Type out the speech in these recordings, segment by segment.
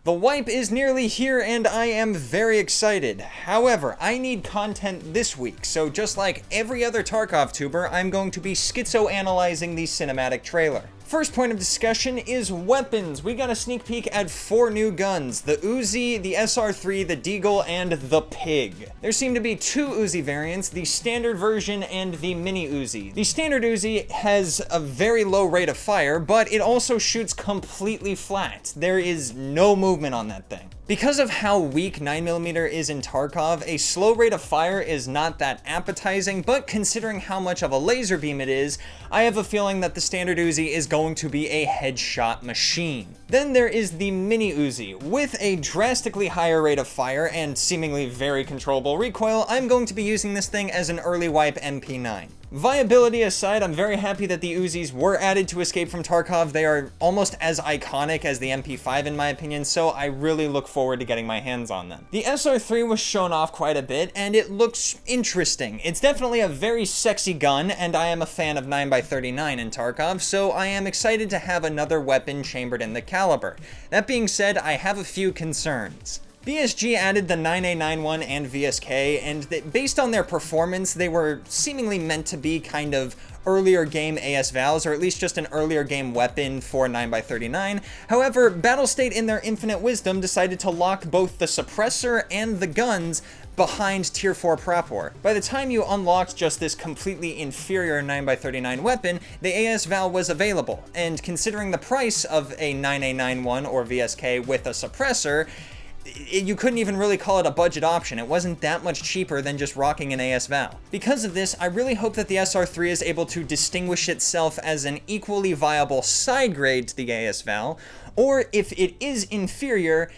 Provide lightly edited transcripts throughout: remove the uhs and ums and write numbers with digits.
The wipe is nearly here and I am very excited. However, I need content this week, so just like every other Tarkov tuber, I'm going to be schizo-analyzing the cinematic trailer. First point of discussion is weapons. We got a sneak peek at 4 new guns: the Uzi, the SR3, the Deagle, and the Pig. There seem to be 2 Uzi variants, the standard version and the mini Uzi. The standard Uzi has a very low rate of fire, but it also shoots completely flat. There is no movement on that thing. Because of how weak 9mm is in Tarkov, a slow rate of fire is not that appetizing, but considering how much of a laser beam it is, I have a feeling that the standard Uzi is going to be a headshot machine. Then there is the mini Uzi. With a drastically higher rate of fire and seemingly very controllable recoil, I'm going to be using this thing as an early wipe MP9. Viability aside, I'm very happy that the Uzis were added to Escape from Tarkov. They are almost as iconic as the MP5 in my opinion, so I really look forward to getting my hands on them. The SR3 was shown off quite a bit, and it looks interesting. It's definitely a very sexy gun, and I am a fan of 9x39 in Tarkov, so I am excited to have another weapon chambered in the caliber. That being said, I have a few concerns. BSG added the 9A91 and VSK, and based on their performance, they were seemingly meant to be kind of earlier game AS Vals, or at least just an earlier game weapon for 9x39. However, Battlestate in their infinite wisdom decided to lock both the suppressor and the guns behind Tier 4 Prop War. By the time you unlocked just this completely inferior 9x39 weapon, the AS Val was available, and considering the price of a 9A91 or VSK with a suppressor, you couldn't even really call it a budget option. It wasn't that much cheaper than just rocking an AS Val. Because of this, I really hope that the SR3 is able to distinguish itself as an equally viable side grade to the AS Val, or if it is inferior,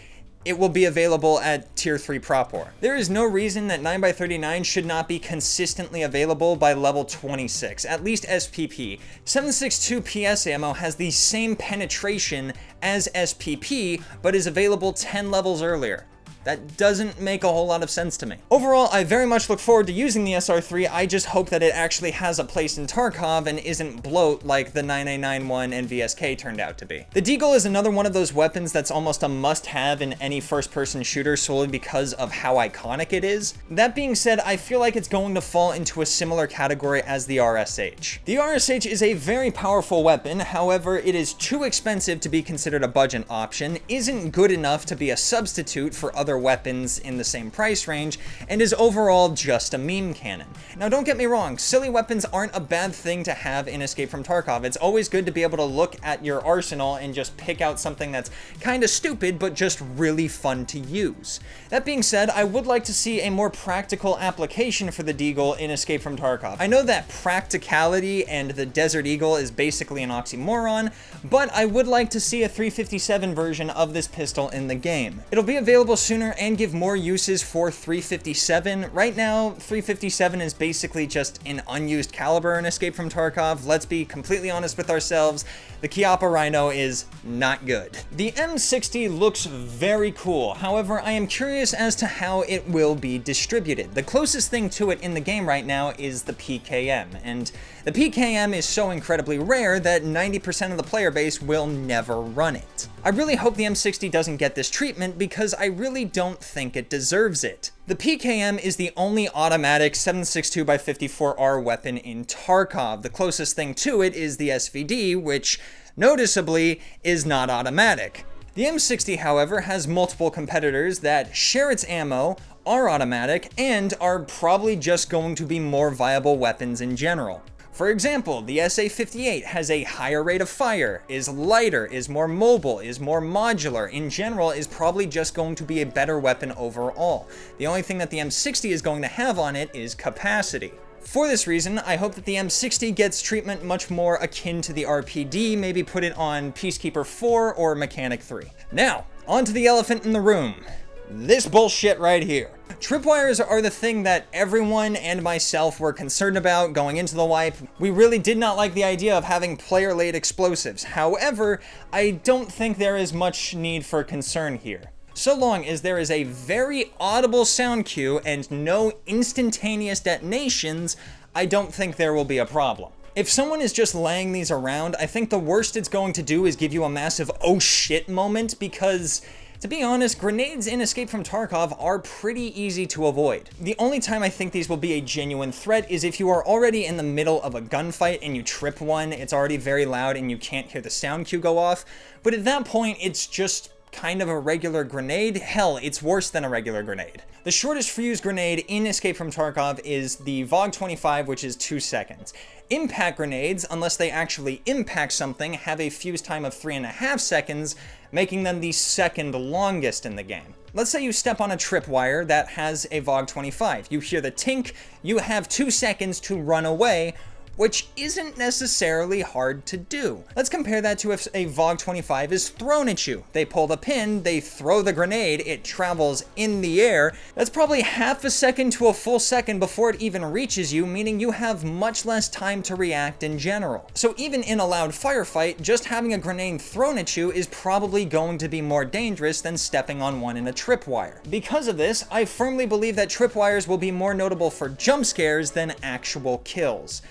it will be available at Tier 3 Prop War. There is no reason that 9x39 should not be consistently available by level 26, at least SPP. 7.62 PS ammo has the same penetration as SPP, but is available 10 levels earlier. That doesn't make a whole lot of sense to me. Overall, I very much look forward to using the SR3, I just hope that it actually has a place in Tarkov and isn't bloat like the 9A91 and VSK turned out to be. The Deagle is another one of those weapons that's almost a must-have in any first-person shooter solely because of how iconic it is. That being said, I feel like it's going to fall into a similar category as the RSH. The RSH is a very powerful weapon, however, it is too expensive to be considered a budget option, isn't good enough to be a substitute for other weapons in the same price range, and is overall just a meme cannon. Now don't get me wrong, silly weapons aren't a bad thing to have in Escape from Tarkov. It's always good to be able to look at your arsenal and just pick out something that's kinda stupid but just really fun to use. That being said, I would like to see a more practical application for the Deagle in Escape from Tarkov. I know that practicality and the Desert Eagle is basically an oxymoron, but I would like to see a 357 version of this pistol in the game. It'll be available sooner and give more uses for 357. Right now, 357 is basically just an unused caliber in Escape from Tarkov. Let's be completely honest with ourselves, the Chiappa Rhino is not good. The M60 looks very cool, however, I am curious as to how it will be distributed. The closest thing to it in the game right now is the PKM, and the PKM is so incredibly rare that 90% of the player base will never run it. I really hope the M60 doesn't get this treatment because I really don't think it deserves it. The PKM is the only automatic 7.62x54R weapon in Tarkov. The closest thing to it is the SVD, which noticeably is not automatic. The M60, however, has multiple competitors that share its ammo, are automatic, and are probably just going to be more viable weapons in general. For example, the SA-58 has a higher rate of fire, is lighter, is more mobile, is more modular, in general is probably just going to be a better weapon overall. The only thing that the M60 is going to have on it is capacity. For this reason, I hope that the M60 gets treatment much more akin to the RPD, maybe put it on Peacekeeper 4 or Mechanic 3. Now, on to the elephant in the room. This bullshit right here. Tripwires are the thing that everyone and myself were concerned about going into the wipe. We really did not like the idea of having player-laid explosives. However, I don't think there is much need for concern here. So long as there is a very audible sound cue and no instantaneous detonations, I don't think there will be a problem. If someone is just laying these around, I think the worst it's going to do is give you a massive oh shit moment, because To be honest, grenades in Escape from Tarkov are pretty easy to avoid. The only time I think these will be a genuine threat is if you are already in the middle of a gunfight and you trip one, it's already very loud and you can't hear the sound cue go off, but at that point it's just kind of a regular grenade. Hell, it's worse than a regular grenade. The shortest fuse grenade in Escape from Tarkov is the VOG 25, which is 2 seconds. Impact grenades, unless they actually impact something, have a fuse time of 3.5 seconds, making them the second longest in the game. Let's say you step on a tripwire that has a VOG 25. You hear the tink, you have 2 seconds to run away, which isn't necessarily hard to do. Let's compare that to if a VOG 25 is thrown at you. They pull the pin, they throw the grenade, it travels in the air. That's probably half a second to a full second before it even reaches you, meaning you have much less time to react in general. So even in a loud firefight, just having a grenade thrown at you is probably going to be more dangerous than stepping on one in a tripwire. Because of this, I firmly believe that tripwires will be more notable for jump scares than actual kills.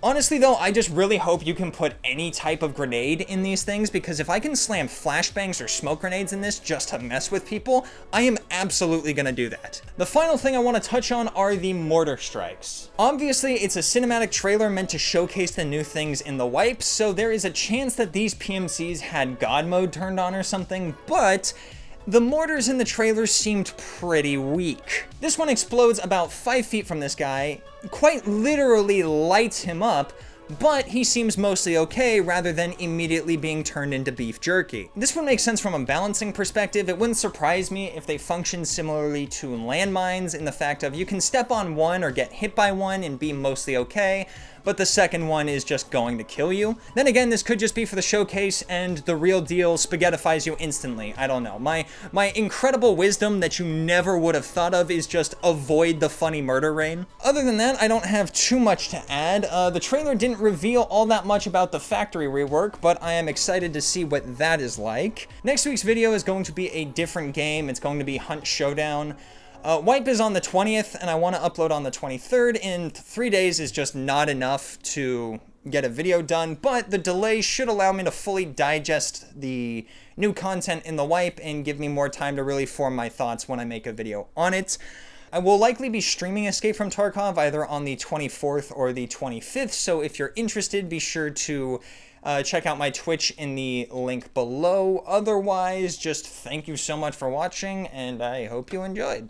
Honestly though, I just really hope you can put any type of grenade in these things, because if I can slam flashbangs or smoke grenades in this just to mess with people, I am absolutely gonna do that. The final thing I want to touch on are the mortar strikes. Obviously, it's a cinematic trailer meant to showcase the new things in the wipe, so there is a chance that these PMCs had God mode turned on or something, but the mortars in the trailer seemed pretty weak. This one explodes about 5 feet from this guy, quite literally lights him up, but he seems mostly okay rather than immediately being turned into beef jerky. This one makes sense from a balancing perspective. It wouldn't surprise me if they function similarly to landmines in the fact of you can step on one or get hit by one and be mostly okay, but the second one is just going to kill you. Then again, this could just be for the showcase and the real deal spaghettifies you instantly. I don't know. My incredible wisdom that you never would have thought of is just avoid the funny murder rain. Other than that, I don't have too much to add. The trailer didn't reveal all that much about the factory rework, but I am excited to see what that is like. Next week's video is going to be a different game. It's going to be Hunt Showdown. Wipe is on the 20th, and I want to upload on the 23rd, and 3 days is just not enough to get a video done, but the delay should allow me to fully digest the new content in the wipe and give me more time to really form my thoughts when I make a video on it. I will likely be streaming Escape from Tarkov either on the 24th or the 25th, so if you're interested, be sure to check out my Twitch in the link below. Otherwise, just thank you so much for watching, and I hope you enjoyed.